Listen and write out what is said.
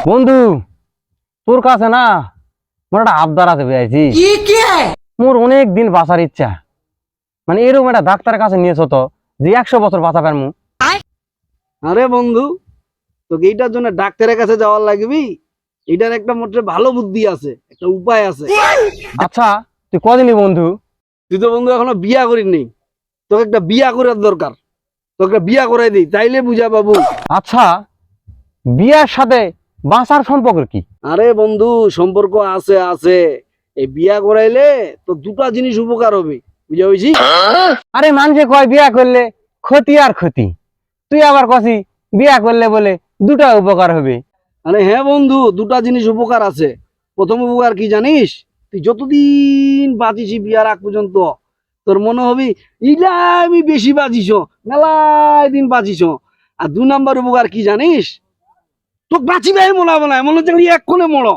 বন্ধু তোর কাছে না মোর একটা আবদার আছে বুঝাইছি। মোর অনেক দিন বাঁচার ইচ্ছা, মানে এরকম একটা ডাক্তারের কাছে নিয়েছো তো যে 100 বছর বাঁচা পারমু। আরে বন্ধু, তোকে এইটার জন্য ডাক্তারের কাছে যাওয়ার লাগবি? এটার একটা মোটে ভালো বুদ্ধি আছে, একটা উপায় আছে। আচ্ছা তুই কদিনই বন্ধু? তুই তো বন্ধু এখনো বিয়া করিনি, তোকে একটা বিয়া করার দরকার। তোকে একটা বিয়া করাই দিই, তাইলে বুঝা বাবু। আচ্ছা বিয়ার সাথে বাঁচার সম্পর্ক কি? আরে বন্ধু, সম্পর্ক আছে আছে। এই বিয়া করাইলে তো দুটা জিনিস উপকার হবে, বুঝা হয়েছি? আরে মানুষে কয় বিয়া করলে ক্ষতি আর ক্ষতি, তুই আবার কছি বিয়া করলে বলে দুটা উপকার হবে। আরে হ্যাঁ বন্ধু, দুটা জিনিস উপকার আছে। প্রথম উপকার কি জানিস? তুই যতদিন বাঁচিস বিয়ার আগ পর্যন্ত, তোর মনে হবি ইলা আমি বেশি বাঁচিস, মেলায় দিন বাঁচিস। আর 2 নাম্বার উপকার কি জানিস? তো বাঁচিবে মনে হবে না, মনে হচ্ছে এক্ষণে মরো।